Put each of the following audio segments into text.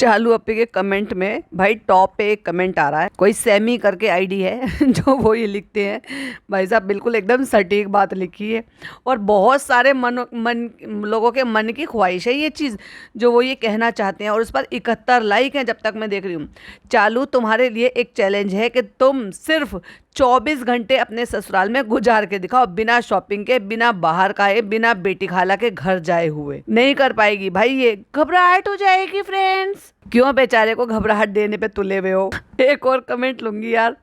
चालू अपी के कमेंट में भाई टॉप पे एक कमेंट आ रहा है, कोई सेमी करके आईडी है जो वो ये लिखते हैं। भाई साहब बिल्कुल एकदम सटीक बात लिखी है और बहुत सारे लोगों के मन की ख्वाहिश है ये चीज़ जो वो ये कहना चाहते हैं, और उस पर 71 लाइक हैं जब तक मैं देख रही हूँ। चालू तुम्हारे लिए एक चैलेंज है कि तुम सिर्फ 24 घंटे अपने ससुराल में गुजार के दिखाओ, बिना शॉपिंग के, बिना बाहर खाए, बिना बेटी खाला के घर जाए हुए। नहीं कर पाएगी भाई, ये घबराहट हो जाएगी फ्रेंड्स। क्यों बेचारे को घबराहट देने पे तुले हुए हो। एक और कमेंट लूंगी यार,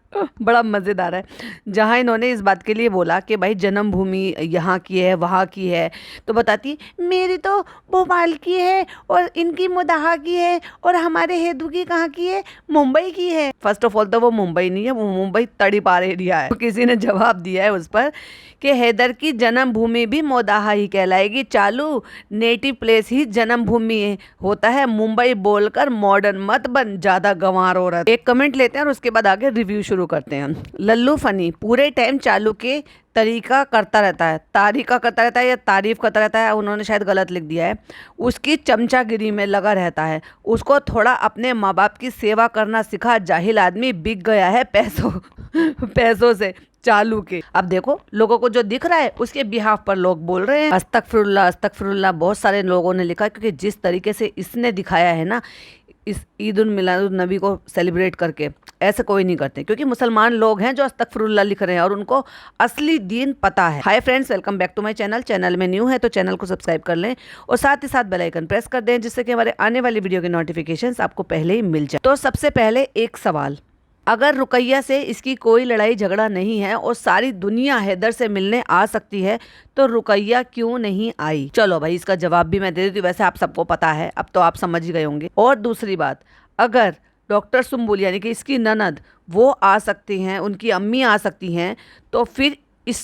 बड़ा मज़ेदार है, जहाँ इन्होंने इस बात के लिए बोला कि भाई जन्मभूमि यहाँ की है वहाँ की है, तो बताती मेरी तो भोपाल की है और इनकी मुदाहा की है और हमारे हेदू की कहाँ की है, मुंबई की है। फर्स्ट ऑफ ऑल तो वो मुंबई नहीं है, वो मुंबई तड़ीपार एरिया है। तो किसी ने जवाब दिया है उस पर कि हैदर की जन्मभूमि भी मोदाहा ही कहलाएगी। चालू नेटिव प्लेस ही जन्मभूमि होता है, मुंबई बोलकर मॉडर्न मत बन, ज्यादा गंवार औरत। एक कमेंट लेते हैं और उसके बाद आगे रिव्यू शुरू करते हैं। लल्लू फनी पूरे टाइम चालू के तारीफ करता रहता है या तारीफ करता रहता है, उन्होंने शायद गलत लिख दिया है। उसकी चमचागिरी में लगा रहता है, उसको थोड़ा अपने माँ बाप की सेवा करना सिखा, जाहिल आदमी बिक गया है पैसों से चालू के। अब देखो लोगों को जो दिख रहा है उसके बिहाफ पर लोग बोल रहे हैं अस्तगफिरुल्लाह। बहुत सारे लोगों ने लिखा, क्योंकि जिस तरीके से इसने दिखाया है ना इस ईद उल मिलाद नबी को सेलिब्रेट करके, ऐसे कोई नहीं करते, क्योंकि मुसलमान लोग हैं जो अस्तगफिरुल्लाह लिख रहे हैं और उनको असली दीन पता है। Hi friends, welcome back to my channel में न्यू है तो चैनल को सब्सक्राइब कर लें और साथ ही साथ बेल आइकन प्रेस कर दें, जिससे कि हमारे आने वाली वीडियो के नोटिफिकेशंस आपको पहले ही मिल जाए। तो सबसे पहले एक सवाल, अगर रुकैया से इसकी कोई लड़ाई झगड़ा नहीं है और सारी दुनिया हैदर से मिलने आ सकती है तो रुकैया क्यों नहीं आई? चलो भाई इसका जवाब भी मैं दे देती हूँ, वैसे आप सबको पता है, अब तो आप समझ ही गए होंगे। और दूसरी बात, अगर डॉक्टर सुम्बुल यानी कि इसकी ननद वो आ सकती हैं, उनकी अम्मी आ सकती हैं, तो फिर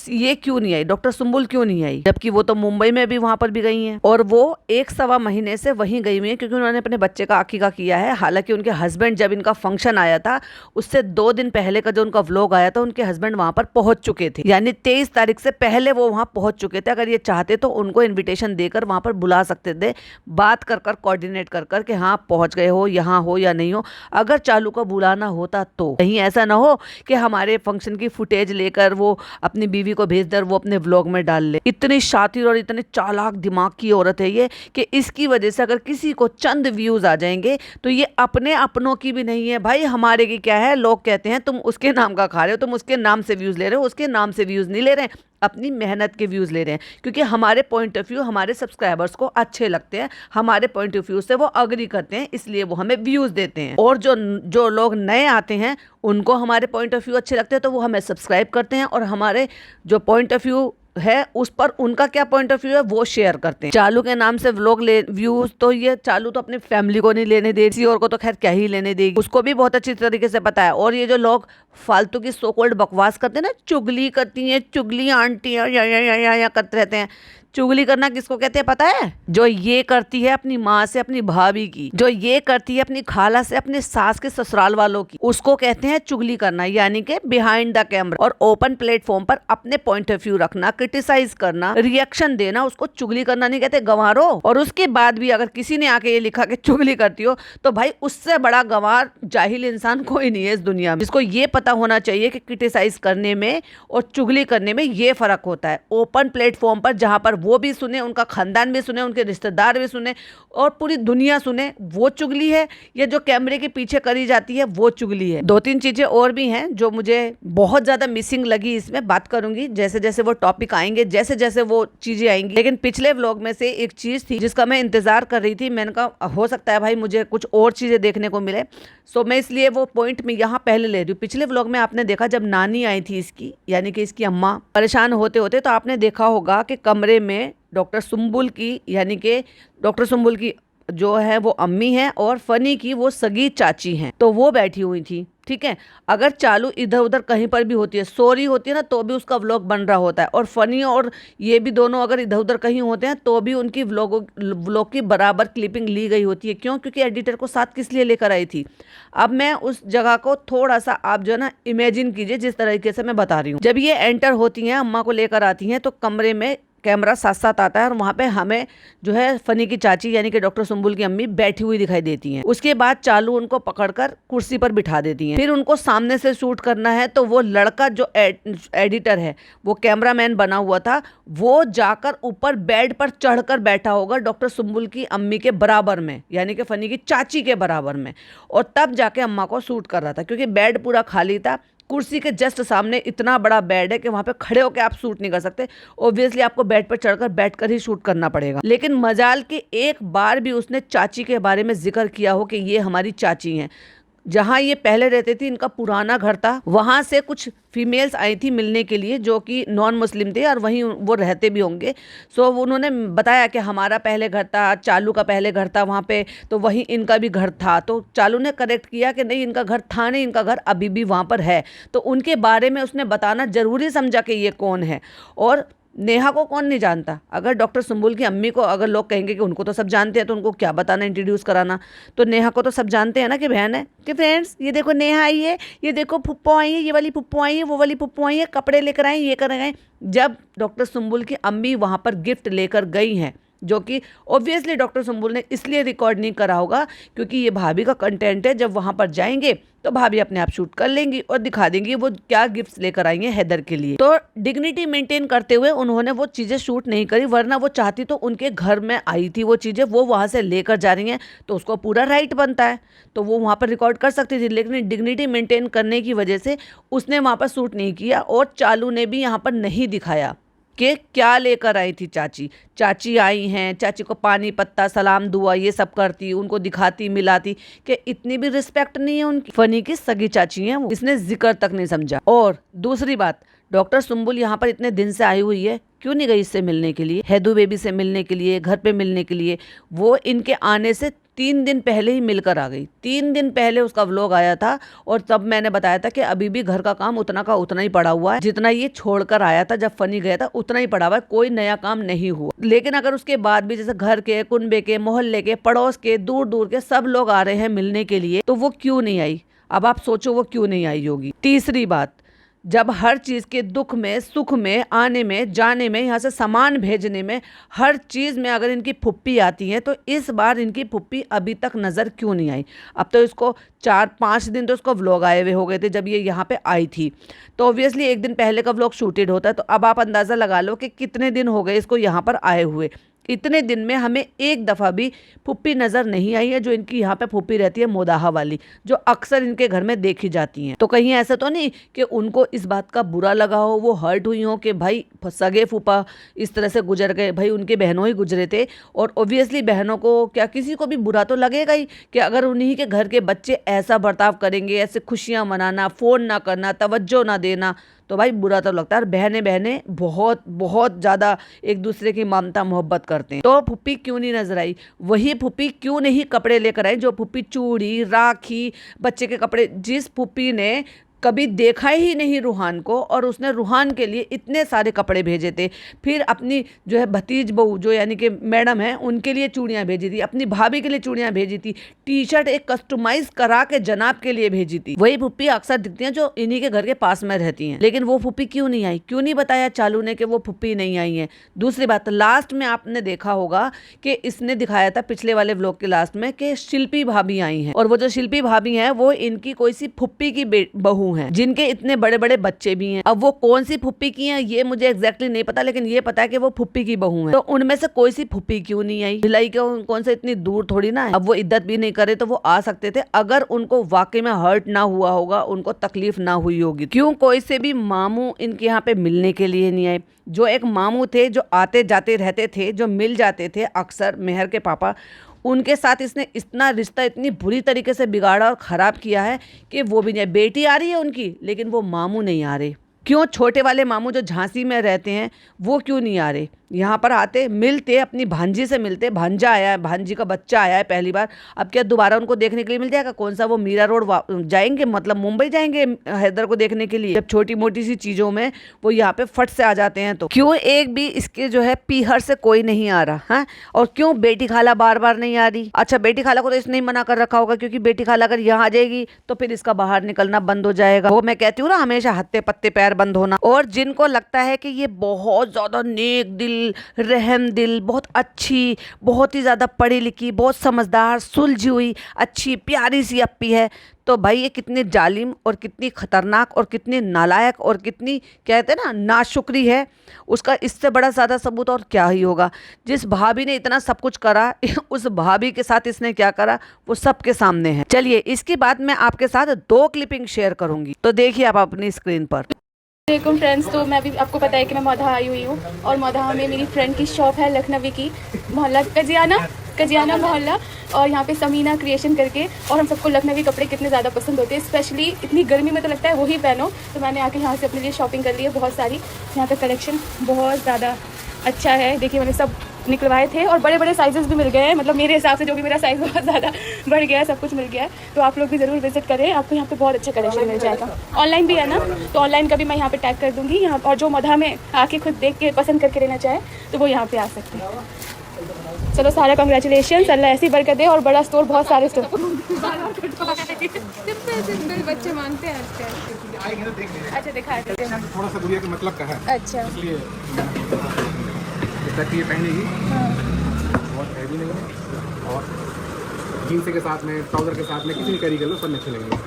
ये क्यों नहीं आई, डॉक्टर सुम्बुल क्यों नहीं आई? जबकि वो तो मुंबई में भी वहां पर भी गई हैं और वो 1 सवा महीने से वहीं गई हुई हैं, क्योंकि उन्होंने अपने बच्चे का अकीका किया है। हालांकि उनके हस्बैंड जब इनका फंक्शन आया था उससे 2 दिन पहले का जो उनका व्लॉग आया था, उनके हस्बैंड वहां पर पहुंच चुके थे, यानी 23 तारीख से पहले वो वहां पहुंच चुके थे। अगर ये चाहते तो उनको इन्विटेशन देकर वहां पर बुला सकते थे, बात कर कोऑर्डिनेट कर कि हाँ पहुंच गए हो, यहाँ हो या नहीं हो। अगर चालू को बुलाना होता तो कहीं ऐसा ना हो कि हमारे फंक्शन की फुटेज लेकर वो अपनी बीवी को भेज दर वो अपने व्लॉग में डाल ले। इतनी शातिर और इतने चालाक दिमाग की औरत है ये कि इसकी वजह से अगर किसी को चंद व्यूज आ जाएंगे तो ये अपने अपनों की भी नहीं है भाई, हमारे की क्या है। लोग कहते हैं तुम उसके नाम का खा रहे हो, तुम उसके नाम से व्यूज ले रहे हो, उसके नाम से व्यूज नहीं ले रहे हैं, अपनी मेहनत के व्यूज़ ले रहे हैं, क्योंकि हमारे पॉइंट ऑफ व्यू हमारे सब्सक्राइबर्स को अच्छे लगते हैं, हमारे पॉइंट ऑफ व्यू से वो अग्री करते हैं, इसलिए वो हमें व्यूज़ देते हैं। और जो लोग नए आते हैं उनको हमारे पॉइंट ऑफ व्यू अच्छे लगते हैं तो वो हमें सब्सक्राइब करते हैं और हमारे जो पॉइंट ऑफ व्यू है उस पर उनका क्या पॉइंट ऑफ व्यू है वो शेयर करते हैं। चालू के नाम से व्लॉग व्यूज तो ये चालू तो अपनी फैमिली को नहीं लेने दे, किसी और को तो खैर क्या ही लेने देगी, उसको भी बहुत अच्छी तरीके से पता है। और ये जो लोग फालतू की सो कॉल्ड बकवास करते हैं ना, चुगली करती हैं, चुगली आंटी या करते रहते हैं। चुगली करना किसको कहते हैं पता है? जो ये करती है अपनी माँ से, अपनी भाभी की, जो ये करती है अपनी खाला से, अपनी सास के ससुराल वालों की, उसको कहते हैं चुगली करना, यानी कि बिहाइंड द कैमरा और ओपन प्लेटफॉर्म पर अपने पॉइंट ऑफ व्यू रखना, क्रिटिसाइज करना, रिएक्शन देना, उसको चुगली करना नहीं कहते, गंवारो। और उसके बाद भी अगर किसी ने आके ये लिखा कि चुगली करती हो तो भाई उससे बड़ा गंवार जाहिल इंसान कोई नहीं है इस दुनिया में, जिसको ये पता होना चाहिए कि क्रिटिसाइज करने में और चुगली करने में ये फर्क होता है। ओपन प्लेटफॉर्म पर जहां पर वो भी सुने, उनका खानदान भी सुने, उनके रिश्तेदार भी सुने और पूरी दुनिया सुने, वो चुगली है। ये जो कैमरे के पीछे करी जाती है वो चुगली है। 2-3 चीजें और भी हैं जो मुझे बहुत ज्यादा मिसिंग लगी, इसमें बात करूंगी जैसे जैसे वो टॉपिक आएंगे, जैसे जैसे वो चीजें आएंगी। लेकिन पिछले व्लॉग में से एक चीज थी जिसका मैं इंतजार कर रही थी, मैंने कहा हो सकता है भाई मुझे कुछ और चीजें देखने को मिले, सो मैं इसलिए वो पॉइंट में यहाँ पहले ले रही हूँ। पिछले व्लॉग में आपने देखा जब नानी आई थी इसकी, यानी कि इसकी अम्मा परेशान होते होते, तो आपने देखा होगा कि कमरे में डॉक्टर सुम्बुल की, यानी कि डॉक्टर सुम्बुल की जो है वो अम्मी है और फनी की वो सगी चाची हैं, तो वो बैठी हुई थी। ठीक है, अगर चालू इधर उधर कहीं पर भी होती है, सॉरी होती है ना, तो भी उसका व्लॉग बन रहा होता है, और फनी और ये भी दोनों अगर इधर उधर कहीं होते हैं तो भी उनकी व्लॉग की बराबर क्लिपिंग ली गई होती है। क्यों? क्योंकि एडिटर को साथ किस लिए लेकर आई थी। अब मैं उस जगह को थोड़ा सा आप जो है ना इमेजिन कीजिए जिस तरीके से मैं बता रही हूँ। जब ये एंटर होती हैं, अम्मा को लेकर आती हैं, तो कमरे में कैमरा साथ साथ आता है और वहाँ पे हमें जो है फनी की चाची यानी कि डॉक्टर सुम्बुल की अम्मी बैठी हुई दिखाई देती हैं। उसके बाद चालू उनको पकड़कर कुर्सी पर बिठा देती हैं। फिर उनको सामने से शूट करना है तो वो लड़का जो एडिटर है, वो कैमरामैन बना हुआ था, वो जाकर ऊपर बेड पर चढ़कर बैठा होगा डॉक्टर सुम्बुल की अम्मी के बराबर में, यानी कि फनी की चाची के बराबर में, और तब जाके अम्मा को शूट कर रहा था, क्योंकि बेड पूरा खाली था। कुर्सी के जस्ट सामने इतना बड़ा बेड है कि वहां पे खड़े होकर आप शूट नहीं कर सकते। ऑब्वियसली आपको बेड पर चढ़कर बैठकर ही शूट करना पड़ेगा। लेकिन मजाल कि एक बार भी उसने चाची के बारे में जिक्र किया हो कि ये हमारी चाची हैं। जहाँ ये पहले रहते थे, इनका पुराना घर था, वहाँ से कुछ फीमेल्स आई थी मिलने के लिए जो कि नॉन मुस्लिम थे और वहीं वो रहते भी होंगे। सो उन्होंने बताया कि हमारा पहले घर था, चालू का पहले घर था वहाँ पे, तो वहीं इनका भी घर था। तो चालू ने करेक्ट किया कि नहीं, इनका घर था नहीं, इनका घर अभी भी वहाँ पर है। तो उनके बारे में उसने बताना जरूरी समझा कि ये कौन है। और नेहा को कौन नहीं जानता। अगर डॉक्टर सुम्बुल की अम्मी को अगर लोग कहेंगे कि उनको तो सब जानते हैं, तो उनको क्या बताना, इंट्रोड्यूस कराना। तो नेहा को तो सब जानते हैं ना कि बहन है, कि फ्रेंड्स ये देखो नेहा आई है, ये देखो फुप्पो आई है, ये वाली फुप्पो आई है, वो वाली फुप्पो आई है, कपड़े लेकर आई, ये कर गए। जब डॉक्टर सुम्बुल की अम्मी वहाँ पर गिफ्ट लेकर गई हैं, जो कि ऑब्वियसली डॉक्टर सुम्बुल ने इसलिए रिकॉर्ड नहीं करा होगा क्योंकि ये भाभी का कंटेंट है। जब वहाँ पर जाएंगे तो भाभी अपने आप शूट कर लेंगी और दिखा देंगी वो क्या गिफ्ट्स लेकर आई हैं हैदर के लिए। तो डिग्निटी मेंटेन करते हुए उन्होंने वो चीज़ें शूट नहीं करी, वरना वो चाहती तो उनके घर में आई थी वो चीज़ें, वो वहाँ से लेकर जा रही हैं तो उसको पूरा राइट बनता है, तो वो वहाँ पर रिकॉर्ड कर सकती थी। लेकिन डिग्निटी मेंटेन करने की वजह से उसने वहाँ पर शूट नहीं किया और चालू ने भी यहाँ पर नहीं दिखाया कि क्या लेकर आई थी चाची। चाची आई हैं, चाची को पानी पत्ता सलाम दुआ ये सब करती, उनको दिखाती मिलाती, कि इतनी भी रिस्पेक्ट नहीं है उनकी। फनी की सगी चाची हैं वो, इसने जिक्र तक नहीं समझा। और दूसरी बात, डॉक्टर सुम्बुल यहाँ पर इतने दिन से आई हुई है, क्यों नहीं गई इससे मिलने के लिए, हैदू बेबी से मिलने के लिए, घर पे मिलने के लिए। वो इनके आने से 3 दिन पहले ही मिलकर आ गई। 3 दिन पहले उसका व्लॉग आया था और तब मैंने बताया था कि अभी भी घर का काम उतना का उतना ही पड़ा हुआ है, जितना ये छोड़कर आया था जब फनी गया था उतना ही पड़ा हुआ है, कोई नया काम नहीं हुआ। लेकिन अगर उसके बाद भी जैसे घर के, कुनबे के, मोहल्ले के, पड़ोस के, दूर दूर के सब लोग आ रहे हैं मिलने के लिए, तो वो क्यों नहीं आई। अब आप सोचो वो क्यों नहीं आई होगी। तीसरी बात, जब हर चीज़ के दुख में, सुख में, आने में, जाने में, यहाँ से सामान भेजने में, हर चीज़ में अगर इनकी फुप्पी आती है, तो इस बार इनकी फुप्पी अभी तक नज़र क्यों नहीं आई। अब तो इसको 4-5 दिन तो इसको व्लॉग आए हुए हो गए थे जब ये यहाँ पे आई थी, तो ऑब्वियसली एक दिन पहले का व्लॉग शूटेड होता है। तो अब आप अंदाज़ा लगा लो कि कितने दिन हो गए इसको यहाँ पर आए हुए। इतने दिन में हमें एक दफ़ा भी फुप्पी नज़र नहीं आई है, जो इनकी यहाँ पे फुप्पी रहती है मोदाहा वाली, जो अक्सर इनके घर में देखी जाती हैं। तो कहीं ऐसा तो नहीं कि उनको इस बात का बुरा लगा हो, वो हर्ट हुई हो कि भाई सगे फूफा इस तरह से गुजर गए। भाई उनके बहनों ही गुजरे थे और ऑब्वियसली बहनों को क्या, किसी को भी बुरा तो लगेगा ही कि अगर उन्हीं के घर के बच्चे ऐसा बर्ताव करेंगे, ऐसे खुशियाँ मनाना, फ़ोन ना करना, तवज्जो ना देना, तो भाई बुरा तो लगता है। और बहनें बहनें बहुत बहुत ज़्यादा एक दूसरे की ममता मोहब्बत करते हैं। तो फुप्पी क्यों नहीं नजर आई, वही फुप्पी क्यों नहीं कपड़े लेकर आई, जो फुप्पी चूड़ी, राखी, बच्चे के कपड़े, जिस फुप्पी ने कभी देखा ही नहीं रूहान को और उसने रूहान के लिए इतने सारे कपड़े भेजे थे। फिर अपनी जो है भतीज बहू जो यानी कि मैडम है उनके लिए चूड़ियाँ भेजी थी, अपनी भाभी के लिए चूड़ियाँ भेजी थी, टी शर्ट एक कस्टमाइज करा के जनाब के लिए भेजी थी। वही फुप्पी अक्सर दिखती हैं जो इन्हीं के घर के पास में रहती हैं। लेकिन वो फुप्पी क्यों नहीं आई, क्यों नहीं बताया चालू ने कि वो फुप्पी नहीं आई है। दूसरी बात, लास्ट में आपने देखा होगा कि इसने दिखाया था पिछले वाले व्लॉग के लास्ट में कि शिल्पी भाभी आई हैं, और वो जो शिल्पी भाभी हैं वो इनकी कोई सी फुप्पी की बहू हैं, जिनके इतने बड़े बड़े बच्चे भी हैं। अब वो कौन सी फुप्पी की हैं ये मुझे एग्जैक्टली नहीं पता, लेकिन ये पता है कि वो फुप्पी की बहू हैं। तो उनमें से कोई सी फुप्पी क्यों नहीं आई, भिलाई के कौन से इतनी दूर थोड़ी ना है। अब वो इद्दत भी नहीं करे तो वो आ सकते थे, अगर उनको वाकई में हर्ट ना हुआ होगा, उनको तकलीफ ना हुई होगी। क्यों कोई से भी मामू इनके यहाँ पे मिलने के लिए नहीं आए। जो एक मामू थे जो आते जाते रहते थे, जो मिल जाते थे अक्सर, मेहर के पापा, उनके साथ इसने इतना रिश्ता इतनी बुरी तरीके से बिगाड़ा और ख़राब किया है कि वो भी नहीं। बेटी आ रही है उनकी, लेकिन वो मामू नहीं आ रहे। क्यों छोटे वाले मामू जो झांसी में रहते हैं वो क्यों नहीं आ रहे। यहाँ पर आते, मिलते, अपनी भांजी से मिलते, भांजा आया है, भांजी का बच्चा आया है पहली बार, अब क्या दोबारा उनको देखने के लिए मिल जाएगा। कौन सा वो मीरा रोड जाएंगे, मतलब मुंबई जाएंगे हैदर को देखने के लिए, जब छोटी मोटी सी चीज़ों में वो यहाँ पे फट से आ जाते हैं। तो क्यों एक भी इसके जो है पीहर से कोई नहीं आ रहा है, और क्यों बेटी खाला बार बार नहीं आ रही। अच्छा, बेटी खाला को तो इसने ही मना कर रखा होगा, क्योंकि बेटी खाला अगर यहाँ आ जाएगी तो फिर इसका बाहर निकलना बंद हो जाएगा। वो मैं कहती हूँ ना, हमेशा हत्ते पत्ते पैर बंद होना। और जिनको लगता है कि ये बहुत ज्यादा नेक दिल दिल, रहम दिल, बहुत अच्छी, बहुत ही ज़्यादा पढ़ी लिखी, बहुत समझदार, सुलझी हुई, अच्छी प्यारी सी अप्पी है। तो भाई ये कितनी जालिम और कितनी खतरनाक और कितनी नालायक और कितनी कहते हैं ना नाशुक्री है, उसका इससे बड़ा ज़्यादा सबूत और क्या ही होगा। जिस भाभी ने इतना सब कुछ करा उस भाभी के साथ इसने क्या करा वो सबके सामने है। चलिए इसके बाद मैं आपके साथ 2 क्लिपिंग शेयर करूंगी, तो देखिए आप अपनी स्क्रीन पर। वालेकुम फ्रेंड्स, तो मैं अभी आपको पता है कि मैं मौधा आई हुई हूँ और मौधा में मेरी फ्रेंड की शॉप है लखनवी की, मोहल्ला कजियाना मोहल्ला, और यहाँ पे समीना क्रिएशन करके। और हम सबको लखनवी कपड़े कितने ज़्यादा पसंद होते हैं, स्पेशली इतनी गर्मी में तो लगता है वही पहनो। तो मैंने आके यहाँ से अपने लिए शॉपिंग कर ली है बहुत सारी। यहाँ का कलेक्शन बहुत ज़्यादा अच्छा है। देखिए मैंने सब निकलवाए थे और बड़े बड़े साइजेस भी मिल गए हैं, मतलब मेरे हिसाब से जो भी मेरा साइज़ बहुत ज़्यादा बढ़ गया है, सब कुछ मिल गया है। तो आप लोग भी ज़रूर विजिट करें, आपको यहाँ पे बहुत अच्छा कलेक्शन मिल जाएगा। ऑनलाइन भी है ना, तो ऑनलाइन का भी मैं यहाँ पे टैग कर दूँगी यहाँ। और जो मधा में आके खुद देख के पसंद करके लेना चाहे तो वो यहाँ पे आ सकते हैं। चलो सारा कंग्रेचुलेशन, अल्लाह ऐसी बरकत दे और बड़ा स्टोर, बहुत सारे स्टोर। सिंपल बच्चे मांगते हैं आजकल। अच्छा दिखा थोड़ा सा गुड़िया के मतलब का है, अच्छा इसलिए ये पहनेगी। बहुत हैवी नहीं है और जीन्स के साथ में, ट्राउजर के साथ में किसी भी कैरी कर लो, सब में अच्छे लगेंगे।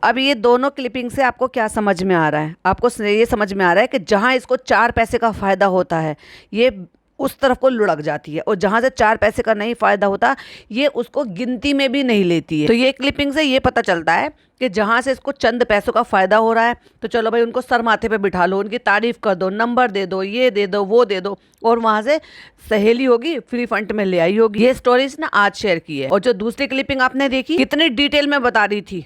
अब ये दोनों क्लिपिंग से आपको क्या समझ में आ रहा है? आपको ये समझ में आ रहा है कि जहाँ इसको 4 पैसे का फ़ायदा होता है ये उस तरफ को लुढ़क जाती है, और जहाँ से 4 पैसे का नहीं फ़ायदा होता ये उसको गिनती में भी नहीं लेती है। तो ये क्लिपिंग से ये पता चलता है कि जहाँ से इसको चंद पैसों का फ़ायदा हो रहा है तो चलो भाई उनको सर माथे पे बिठा लो, उनकी तारीफ़ कर दो, नंबर दे दो, ये दे दो, वो दे दो, और वहाँ से सहेली होगी फ्री फंड में ले आई होगी। ये स्टोरी इसने आज शेयर की है। और जो दूसरी क्लिपिंग आपने देखी कितनी डिटेल में बता रही थी।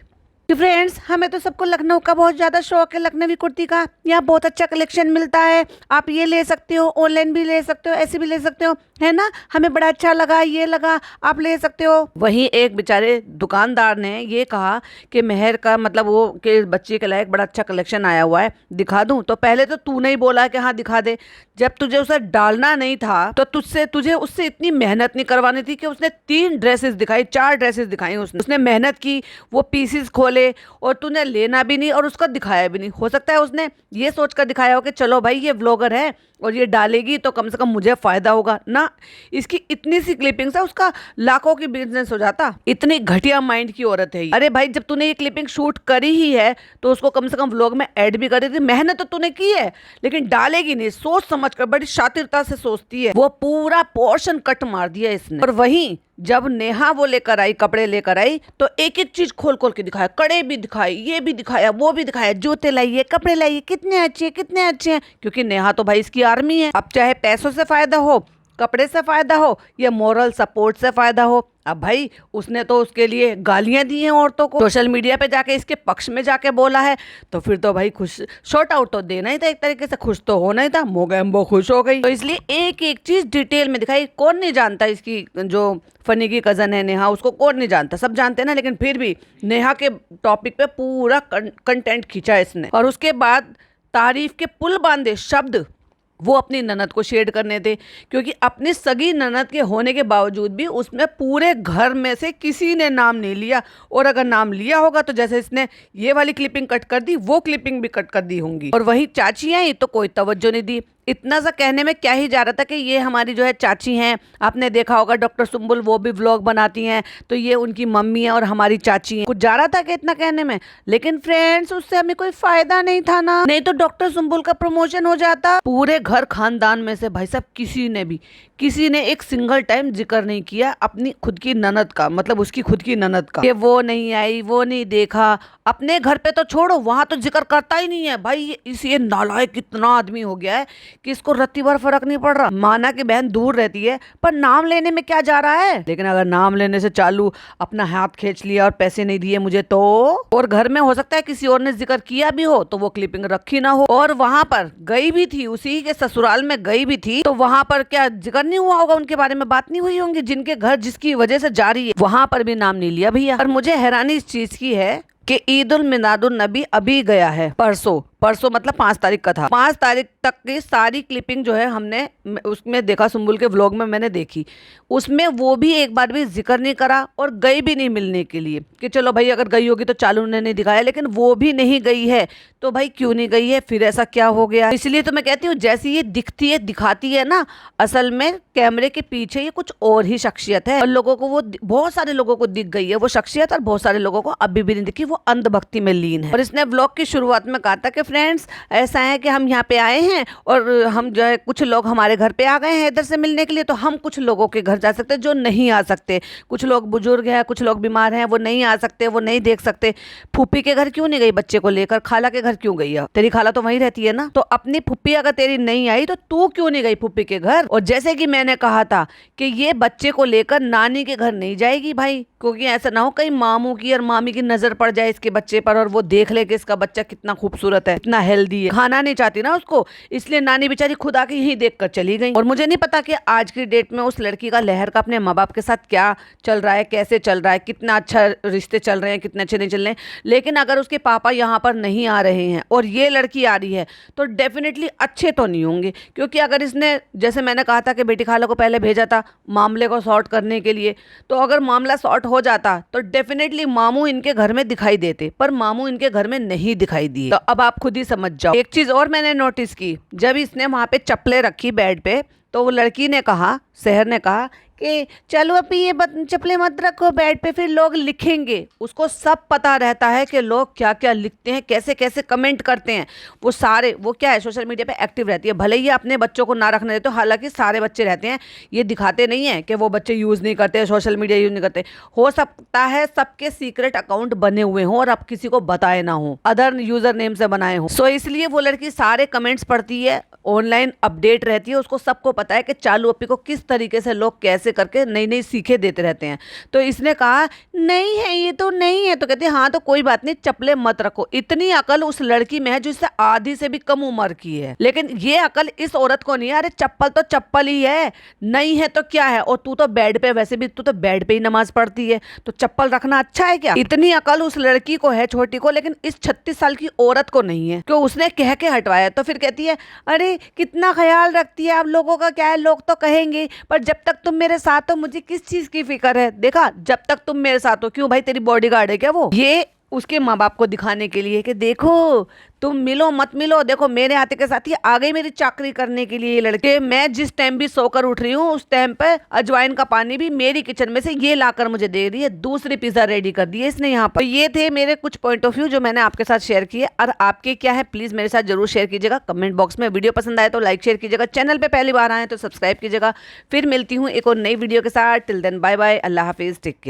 फ्रेंड्स, हमें तो सबको लखनऊ का बहुत ज़्यादा शौक है, लखनवी कुर्ती का। यहाँ बहुत अच्छा कलेक्शन मिलता है, आप ये ले सकते हो, ऑनलाइन भी ले सकते हो, ऐसे भी ले सकते हो, है ना। हमें बड़ा अच्छा लगा, ये लगा, आप ले सकते हो। वहीं एक बेचारे दुकानदार ने ये कहा कि मेहर का मतलब वो के बच्चे के लायक बड़ा अच्छा कलेक्शन आया हुआ है, दिखा दूं? तो पहले तो तूने ही बोला कि हाँ दिखा दे। जब तुझे उसे डालना नहीं था तो तुझे उससे इतनी मेहनत नहीं करवानी थी कि उसने 3 ड्रेसेस दिखाई, 4 ड्रेसेस दिखाई उसने मेहनत की, वो पीसेस खोले और तूने लेना भी नहीं और उसका दिखाया भी नहीं। हो सकता है उसने ये सोचकर दिखाया हो कि चलो भाई ये व्लॉगर है और ये डालेगी तो कम से कम मुझे फायदा होगा ना। इसकी इतनी सी क्लिपिंग से उसका लाखों की बिजनेस हो जाता। इतनी घटिया माइंड की औरत है ये। अरे भाई जब तूने ये क्लिपिंग शूट करी ही है तो उसको कम से कम व्लॉग में ऐड भी करी थी। मेहनत तो तूने की है लेकिन डालेगी नहीं, सोच समझ कर, बड़ी शातिरता से सोचती है। वो पूरा पोर्शन कट मार दिया इसने। और वहीं जब नेहा वो लेकर आई, कपड़े लेकर आई, तो एक एक चीज खोल खोल के दिखाया, कड़े भी दिखाई, ये भी दिखाया, वो भी दिखाया, जूते लाइए, कपड़े लाइए, कितने अच्छे हैं, कितने अच्छे हैं। क्योंकि नेहा तो भाई इसकी आर्मी है। अब चाहे पैसों से फायदा हो, कपड़े से फायदा हो या मोरल सपोर्ट से फायदा हो, अब भाई उसने तो उसके लिए गालियां दी हैं औरतों को, सोशल मीडिया पे जाके इसके पक्ष में जाके बोला है, तो फिर तो भाई खुश, शॉर्ट आउट तो देना ही था, एक तरीके से खुश तो होना ही था। मोगैम्बो खुश हो गई। तो इसलिए एक एक चीज डिटेल में दिखाई। कौन नहीं जानता इसकी जो फनी की कजन है नेहा, उसको कौन नहीं जानता, सब जानते हैं ना। लेकिन फिर भी नेहा के टॉपिक पे पूरा कंटेंट खींचा इसने। और उसके बाद तारीफ के पुल बांधे शब्द वो अपनी ननद को शेड करने थे, क्योंकि अपनी सगी ननद के होने के बावजूद भी उसने पूरे घर में से किसी ने नाम नहीं लिया। और अगर नाम लिया होगा तो जैसे इसने ये वाली क्लिपिंग कट कर दी, वो क्लिपिंग भी कट कर दी होंगी। और वही चाची आई तो कोई तवज्जो नहीं दी। इतना सा कहने में क्या ही जा रहा था कि ये हमारी जो है चाची हैं, आपने देखा होगा डॉक्टर सुम्बुल वो भी व्लॉग बनाती हैं, तो ये उनकी मम्मी है और हमारी चाची हैं। कुछ जा रहा था कि इतना कहने में। लेकिन फ्रेंड्स उससे हमें कोई फायदा नहीं था ना, नहीं तो डॉक्टर सुम्बुल का प्रमोशन हो जाता। पूरे घर खानदान में से भाई साहब किसी ने एक सिंगल टाइम जिक्र नहीं किया अपनी खुद की ननद का, मतलब उसकी खुद की ननद का, कि वो नहीं आई, वो नहीं देखा। अपने घर पे तो छोड़ो, वहां तो जिक्र करता ही नहीं है भाई। ये नालायक कितना आदमी हो गया है कि इसको रत्ती भर फर्क नहीं पड़ रहा। माना कि बहन दूर रहती है पर नाम लेने में क्या जा रहा है। लेकिन अगर नाम लेने से चालू अपना हाथ खींच लिया और पैसे नहीं दिए मुझे तो, और घर में हो सकता है किसी और ने जिक्र किया भी हो तो वो क्लिपिंग रखी ना हो, और वहां पर गई भी थी, उसी के ससुराल में गई भी थी, तो वहां पर क्या जिक्र नहीं हुआ होगा, उनके बारे में बात नहीं हुई होंगी। जिनके घर जिसकी वजह से जा रही है वहां पर भी नाम नहीं लिया भैया। और मुझे हैरानी इस चीज की है कि ईद उल मिलादुन नबी अभी गया है, परसों परसों मतलब 5 तारीख का था। 5 तारीख तक की सारी क्लिपिंग जो है हमने उसमें देखा, सुम्बुल के व्लॉग में मैंने देखी। उसमें वो भी एक बार भी जिक्र नहीं करा और गई भी नहीं मिलने के लिए कि चलो भाई अगर गई होगी तो चालू ने नहीं दिखाया, लेकिन वो भी नहीं गई है। तो भाई क्यों नहीं गई है, फिर ऐसा क्या हो गया? इसलिए तो मैं कहती हूँ जैसी ये दिखती है दिखाती है ना, असल में कैमरे के पीछे ये कुछ और ही शख्सियत है। और लोगों को वो बहुत सारे लोगों को दिख गई है वो शख्सियत, और बहुत सारे लोगों को अभी भी नहीं दिखी। वो अंधभक्ति में लीन है। और इसने व्लॉग की शुरुआत में कहा था कि फ्रेंड्स ऐसा है कि हम यहाँ पे आए हैं और हम जो है कुछ लोग हमारे घर पे आ गए हैं इधर से मिलने के लिए, तो हम कुछ लोगों के घर जा सकते हैं जो नहीं आ सकते। कुछ लोग बुजुर्ग हैं, कुछ लोग बीमार हैं, वो नहीं आ सकते, वो नहीं देख सकते। फूफी के घर क्यों नहीं गई बच्चे को लेकर? खाला के घर क्यों गई है? तेरी खाला तो वहीं रहती है ना। तो अपनी फूफी अगर तेरी नहीं आई तो तू क्यों नहीं गई फूफी के घर? और जैसे कि मैंने कहा था कि ये बच्चे को लेकर नानी के घर नहीं जाएगी भाई, क्योंकि ऐसा ना हो कहीं मामू की और मामी की नजर पड़ जाए इसके बच्चे पर और वो देख ले कि इसका बच्चा कितना खूबसूरत है, कितना हेल्दी है। खाना नहीं चाहती ना उसको, इसलिए नानी बेचारी खुद आके यहीं देखकर चली गई। और मुझे नहीं पता कि आज की डेट में उस लड़की का लहर का अपने माँ बाप के साथ क्या चल रहा है, कैसे चल रहा है, कितना अच्छा रिश्ते चल रहे हैं, कितने अच्छे नहीं चल रहे हैं। लेकिन अगर उसके पापा यहाँ पर नहीं आ रहे हैं और ये लड़की आ रही है तो डेफिनेटली अच्छे तो नहीं होंगे। क्योंकि अगर इसने, जैसे मैंने कहा था कि बेटी खाला को पहले भेजा था मामले को सॉर्ट करने के लिए, तो अगर मामला सॉर्ट हो जाता तो डेफिनेटली मामू इनके घर में दिखाई देते, पर मामू इनके घर में नहीं दिखाई दिए। तो अब आप खुद ही समझ जाओ। एक चीज और मैंने नोटिस की, जब इसने वहां पे चप्पलें रखी बेड पे, तो वो लड़की ने कहा, शहर ने कहा कि चलो अभी ये चप्पलें मत रखो बेड पे, फिर लोग लिखेंगे। उसको सब पता रहता है कि लोग क्या क्या लिखते हैं, कैसे कैसे कमेंट करते हैं। वो सारे, वो क्या है, सोशल मीडिया पे एक्टिव रहती है। भले ही अपने बच्चों को ना रखने देते, हालांकि सारे बच्चे रहते हैं, ये दिखाते नहीं है कि वो बच्चे यूज़ नहीं करते, सोशल मीडिया यूज़ नहीं करते। हो सकता है सबके सीक्रेट अकाउंट बने हुए हों और अब किसी को बताए ना हो, अदर यूजर नेम से बनाए हों। सो इसलिए वो लड़की सारे कमेंट्स पढ़ती है, ऑनलाइन अपडेट रहती है, उसको सबको पता है कि चालू अपी को किस तरीके से लोग कैसे करके नई नई सीखे देते रहते हैं। तो इसने कहा नहीं है, ये तो नहीं है। तो कहते हैं हाँ तो कोई बात नहीं, चप्पलें मत रखो। इतनी अकल उस लड़की में है जो इससे आधी से भी कम उम्र की है, लेकिन ये अकल इस औरत को नहीं है। अरे चप्पल तो चप्पल ही है, नहीं है तो क्या है? और तू तो बेड पे, वैसे भी तू तो बेड पे ही नमाज पढ़ती है, तो चप्पल रखना अच्छा है क्या? इतनी अकल उस लड़की को है, छोटी को, लेकिन इस 36 साल की औरत को नहीं है, क्यों? उसने कह के हटवाया। तो फिर कहती है अरे कितना ख्याल रखती है, आप लोगों का क्या है, लोग तो कहेंगे, पर जब तक तुम मेरे साथ हो मुझे किस चीज की फिक्र है? देखा, जब तक तुम मेरे साथ हो। क्यों भाई, तेरी बॉडीगार्ड है क्या वो? ये उसके माँ बाप को दिखाने के लिए कि देखो तुम मिलो मत मिलो, देखो मेरे आते के साथ ही आ गई मेरी चाकरी करने के लिए ये लड़के। मैं जिस टाइम भी सोकर उठ रही हूँ उस टाइम पे अजवाइन का पानी भी मेरी किचन में से ये लाकर मुझे दे रही है। दूसरी पिज्जा रेडी कर दी है इसने यहाँ पर। तो ये थे मेरे कुछ पॉइंट ऑफ व्यू जो मैंने आपके साथ शेयर किए। और आपके क्या है प्लीज मेरे साथ जरूर शेयर कीजिएगा कमेंट बॉक्स में। वीडियो पसंद आए तो लाइक शेयर कीजिएगा, चैनल पे पहली बार आए तो सब्सक्राइब कीजिएगा। फिर मिलती हूँ एक और नई वीडियो के साथ। टिल देन बाय बाय, अल्लाह हाफिज, टेक केयर।